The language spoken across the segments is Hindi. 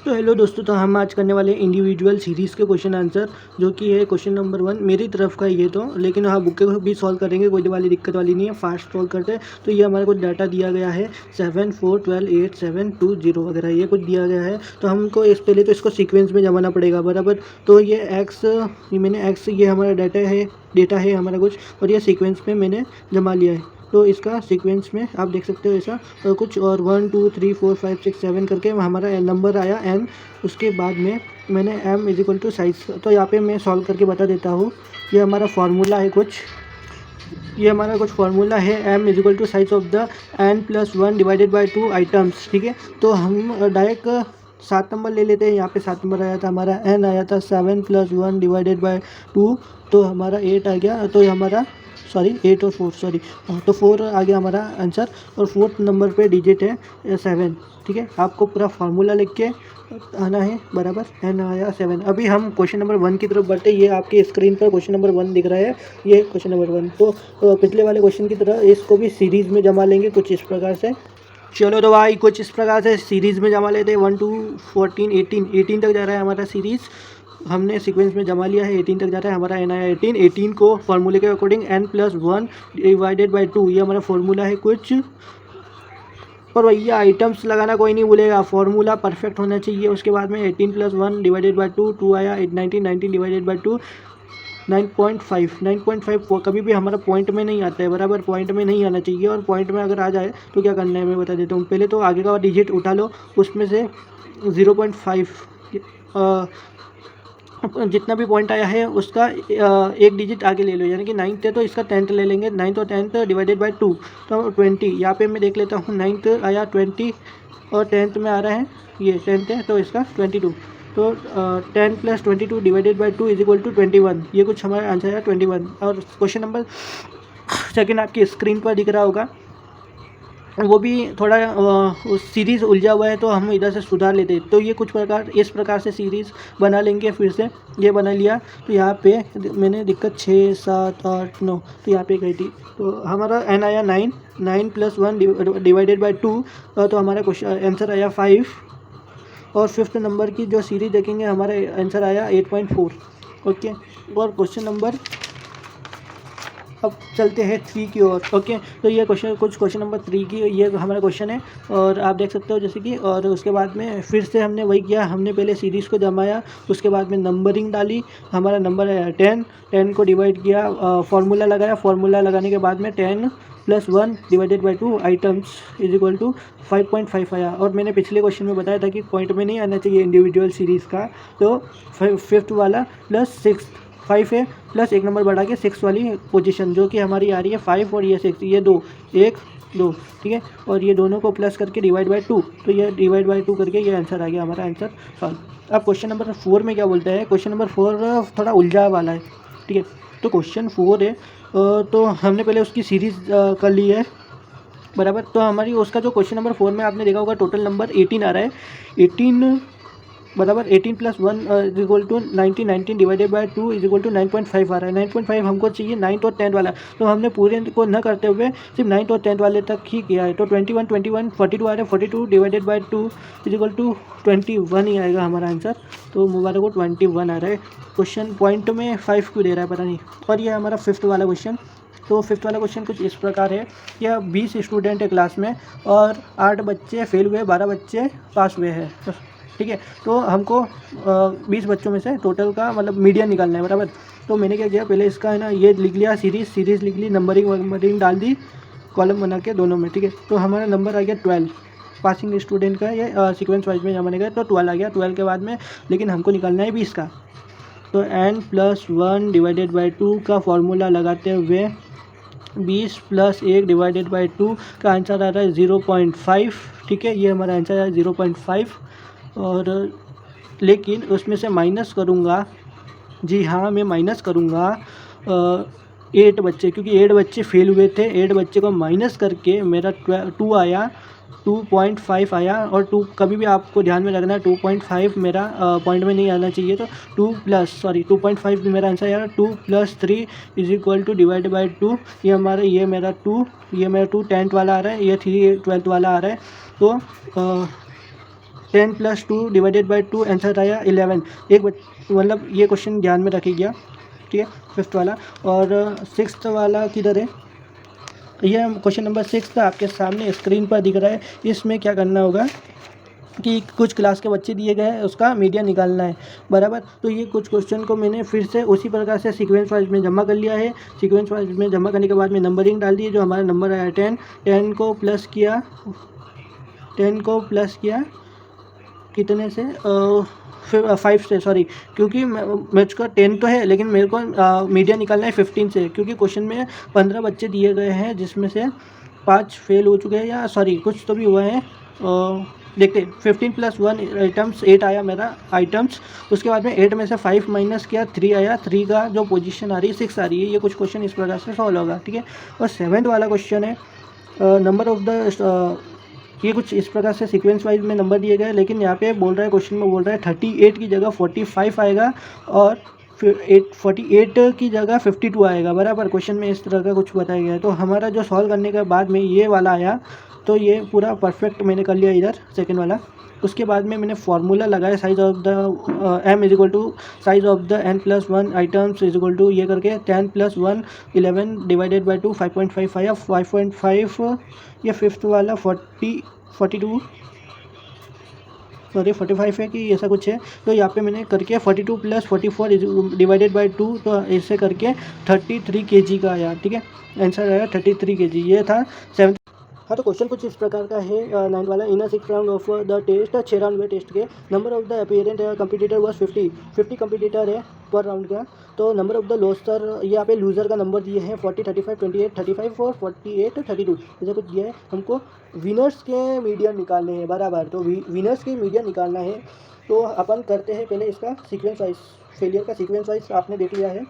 तो हेलो दोस्तों, तो हम आज करने वाले इंडिविजुअल सीरीज़ के क्वेश्चन आंसर, जो कि है क्वेश्चन नंबर 1 मेरी तरफ का ये तो, लेकिन हाँ बुक के भी सॉल्व करेंगे, कोई वाली दिक्कत वाली नहीं है, फास्ट सॉल्व करते हैं। तो ये हमारे को डाटा दिया गया है 7 4 12 8 7 2 0 वगैरह, ये कुछ दिया गया है। तो हमको इस पहले तो इसको सीक्वेंस में जमाना पड़ेगा बराबर। तो ये एक्स, ये मैंने एक्स, ये हमारा डेटा है हमारा कुछ, और ये सीक्वेंस में मैंने जमा लिया है। तो इसका सीक्वेंस में आप देख सकते हो ऐसा कुछ, और 1 2 3 4 5 6 7 करके हमारा नंबर आया n। उसके बाद में मैंने m is equal to size, तो यहाँ पे मैं सॉल्व करके बता देता हूँ। ये हमारा फार्मूला है कुछ, ये हमारा कुछ फार्मूला है m is equal to size of the n+1 divided by 2 items. ठीक है, तो हम डायरेक्ट 7 नंबर ले लेते हैं। यहाँ पे 7 नंबर आया था, हमारा n आया था 7+1 डिवाइडेड बाय 2, तो हमारा 8 आ गया। तो हमारा 8 और 4 तो 4 आ गया हमारा आंसर। और 4th नंबर पे डिजिट है 7। ठीक है, आपको पूरा फार्मूला लिख के आना है बराबर। n आया 7। अभी हम क्वेश्चन नंबर 1 की तरफ बढ़ते हैं। ये आपके स्क्रीन पर क्वेश्चन नंबर 1 दिख रहा है, ये क्वेश्चन नंबर 1। तो पिछले वाले क्वेश्चन की तरह इसको भी सीरीज़ में जमा लेंगे कुछ इस प्रकार से। चलो तो भाई कुछ इस प्रकार से सीरीज़ में जमा लेते हैं। 1 2 14 18 तक जा रहा है हमारा सीरीज़, हमने सीक्वेंस में जमा लिया है। 18 तक जा रहा है हमारा n आया 18 को फार्मूले के अकॉर्डिंग n+1 डिवाइडेड बाय 2, ये हमारा फार्मूला है कुछ। और भैया आइटम्स लगाना कोई नहीं भूलेगा, फार्मूला परफेक्ट होना चाहिए। उसके बाद में 18+1 डिवाइडेड बाय 2 आया 19 डिवाइडेड बाय 2 9.5 कभी भी हमारा पॉइंट में नहीं आता है बराबर, पॉइंट में नहीं आना चाहिए। और पॉइंट में अगर आ जाए तो क्या करना है मैं बता देता हूँ। पहले तो आगे का डिजिट उठा लो, उसमें से 0.5 जितना भी पॉइंट आया है उसका एक डिजिट आगे ले लो, यानी कि 9th है तो इसका 10th ले लेंगे। 9th और 10th डिवाइडेड बाय 2 तो 20। यहाँ पे मैं देख लेता हूँ, 9th आया 20 और 10th में आ रहा है, ये 10th है तो इसका 22। तो 10+22 divided by 2 is equal to 21। ये कुछ हमारा आंसर है 21। और क्वेश्चन नंबर सेकंड आपकी स्क्रीन पर दिख रहा होगा, वो भी थोड़ा सीरीज़ उलझा हुआ है, तो हम इधर से सुधार लेते हैं। तो ये कुछ प्रकार इस प्रकार से सीरीज़ बना लेंगे। फिर से ये बना लिया, तो यहाँ पे मैंने दिक्कत 6 7 8 9, तो यहाँ पे गई थी। तो हमारा n आया 9+1 डिवाइडेड बाय 2, तो हमारा क्वेश्चन आंसर आया 5। और 5th नंबर की जो सीरीज़ देखेंगे हमारा आंसर आया 8.4। ओके, और क्वेश्चन नंबर, अब चलते हैं 3 की ओर। ओके, तो ये क्वेश्चन नंबर 3 की ये हमारा क्वेश्चन है, और आप देख सकते हो जैसे कि। और उसके बाद में फिर से हमने वही किया, हमने पहले सीरीज़ को जमाया, उसके बाद में नंबरिंग डाली, हमारा नंबर आया 10 को डिवाइड किया, फार्मूला लगाया, फार्मूला लगाने के बाद में 10+1 divided by 2 items is equal to 5.5 आया। और मैंने पिछले क्वेश्चन में बताया था कि पॉइंट में नहीं आना चाहिए इंडिविजुअल सीरीज़ का। तो 5th वाला प्लस 6 5 है, प्लस 1 नंबर बढ़ा के 6 वाली पोजीशन, जो कि हमारी आ रही है 5 और ये 6, ये 2 1 2। ठीक है, और ये दोनों को प्लस करके डिवाइड बाय 2, तो ये डिवाइड बाय 2 करके ये आंसर आ गया हमारा आंसर सॉल्व। अब क्वेश्चन नंबर 4 में क्या बोलता है, क्वेश्चन नंबर 4 थोड़ा उलझा वाला है। ठीक है, तो क्वेश्चन 4 है, तो हमने पहले उसकी सीरीज़ कर ली है बराबर। तो हमारी उसका जो क्वेश्चन नंबर 4 में आपने देखा होगा टोटल नंबर 18 आ रहा है। 18 बराबर 18+1 is equal to 19 divided by 2 is equal to 9.5 आ रहा है। 9.5 हमको चाहिए 9th और 10th वाला, तो हमने पूरे को न करते हुए सिर्फ 9th और 10th वाले तक ही किया है। तो 21 42 आ रहा है, 42 divided by 2 is equal to 21 ही आएगा हमारा आंसर। तो मुबारक को 21 आ रहा है। क्वेश्चन पॉइंट में 5 क्यों दे रहा है पता नहीं। और ये हमारा 5th वाला क्वेश्चन। तो 5th वाला क्वेश्चन कुछ इस प्रकार है, या 20 स्टूडेंट है क्लास में और 8 बच्चे फेल हुए, 12 बच्चे पास हुए हैं। ठीक है, तो हमको 20 बच्चों में से टोटल का मतलब मीडियन निकालना है बराबर। तो मैंने क्या किया, पहले इसका है ना ये लिख लिया, सीरीज़ लिख ली, नंबरिंग डाल दी कॉलम बना के दोनों में। ठीक है, तो हमारा नंबर आ गया 12, पासिंग स्टूडेंट का ये सीक्वेंस वाइज में जमाने गया, तो 12 आ गया। 12 के बाद में लेकिन हमको निकालना है 20 का, तो n+1 डिवाइडेड बाई 2 का फॉर्मूला लगाते हुए 20 + 1 डिवाइडेड बाई 2 का आंसर आ रहा है 0.5। ठीक है, ये हमारा आंसर है 0.5। और लेकिन उसमें से माइनस करूँगा, जी हाँ मैं माइनस करूँगा 8 बच्चे, क्योंकि 8 बच्चे फेल हुए थे। 8 बच्चे को माइनस करके मेरा 2 आया, 2.5 आया। और 2 कभी भी आपको ध्यान में रखना है, 2.5 मेरा पॉइंट में नहीं आना चाहिए। तो 2.5 भी मेरा आंसर आया। 2 + 3 is equal to divide by 2, ये मेरा 2 10th वाला आ रहा है, ये 3 12th वाला आ रहा है। तो 10 + 2 डिवाइडेड बाई 2 आंसर आया 11। मतलब ये क्वेश्चन ध्यान में रखिएगा, ठीक है, 5th वाला। और 6th वाला किधर है? ये क्वेश्चन नंबर 6 आपके सामने स्क्रीन पर दिख रहा है। इसमें क्या करना होगा कि कुछ क्लास के बच्चे दिए गए हैं, उसका मीडियन निकालना है, बराबर। तो ये कुछ क्वेश्चन को मैंने फिर से उसी प्रकार से सीक्वेंस वाइज में जमा कर लिया है। सीक्वेंस वाइज में जमा करने के बाद में नंबरिंग डाल दी है। जो हमारा नंबर आया 10, 10 को प्लस किया, 10 को प्लस किया कितने से? 5 से, सॉरी, क्योंकि मुझको 10 तो है, लेकिन मेरे को मीडियन निकालना है 15 से, क्योंकि क्वेश्चन में 15 बच्चे दिए गए हैं, जिसमें से 5 फेल हो चुके हैं, या सॉरी कुछ तो भी हुआ है। देखते 15 + 1 आइटम्स 8 आया मेरा आइटम्स। उसके बाद में 8 में से 5 माइनस किया, 3 आया। 3 का जो पोजीशन आ रही है 6 आ रही है। ये कुछ क्वेश्चन इस प्रकार से सॉल्व होगा, ठीक है। और 7th वाला क्वेश्चन है नंबर ऑफ द, ये कुछ इस प्रकार से सीक्वेंस वाइज में नंबर दिए गए, लेकिन यहाँ पे बोल रहा है, क्वेश्चन में बोल रहा है 38 की जगह 45 आएगा, और फिर 48 की जगह 52 आएगा, बराबर। क्वेश्चन में इस तरह का कुछ बताया गया है। तो हमारा जो सॉल्व करने के बाद में ये वाला आया, तो ये पूरा परफेक्ट मैंने कर लिया इधर, सेकेंड वाला। उसके बाद में मैंने फार्मूला लगाया, size of the m is equal to size of the n + 1 items is equal to ये करके 10 + 1 11 डिवाइडेड बाई 2 5.5 आया। 5.5 ये 5th वाला 42 सॉरी 45 है कि ऐसा कुछ है। तो यहाँ पे मैंने करके 42 + 44 डिवाइडेड बाई 2, तो ऐसे करके 33 kg का आया, ठीक है। आंसर आया 33 kg। ये था 7th। हाँ, तो क्वेश्चन कुछ इस प्रकार का है 9th वाला। इन 6 round of the test, 6 round हुए टेस्ट के। Number of the apparent competitor was 50 competitor है पर राउंड का। तो नंबर ऑफ द लॉसर, यहाँ पे लूज़र का नंबर दिए हैं 40, 35, 28, 35 और 48, 32 ऐसा कुछ दिया है। हमको विनर्स के मीडियन निकालने हैं, बराबर। तो विनर्स के मीडियन निकालना है। तो अपन करते हैं पहले इसका सीक्वेंस वाइज, फेलियर का सीक्वेंस वाइज आपने देख लिया है।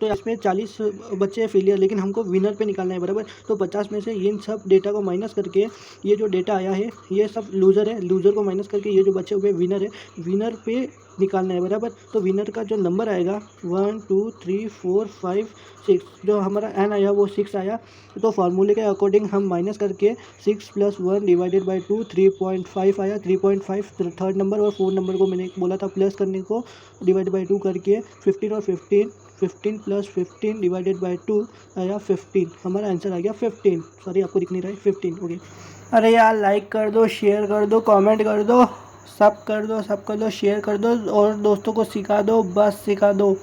तो इसमें 40 बच्चे फेलियर, लेकिन हमको विनर पे निकालना है, बराबर। तो 50 में से इन सब डेटा को माइनस करके ये जो डेटा आया है ये सब लूज़र है। लूज़र को माइनस करके ये जो बचे हुए विनर है, विनर पे निकालना है, बराबर। तो विनर का जो नंबर आएगा 1 2 3 4 5 6, जो हमारा n आया वो 6 आया। तो फार्मूले के अकॉर्डिंग हम माइनस करके 6 + 1 डिवाइडेड बाई 2 3.5 आया। 3.5 थर्ड नंबर, और 4 नंबर को मैंने बोला था प्लस करने को, डिवाइड बाई 2 करके 15 और 15 + 15 डिवाइडेड बाई 2 आया 15। हमारा आंसर आ गया 15। सॉरी आपको दिख नहीं रहा है, 15। ओके। अरे यार, लाइक कर दो, शेयर कर दो, कमेंट कर दो, सब कर दो, शेयर कर दो, और दोस्तों को सिखा दो, बस सिखा दो।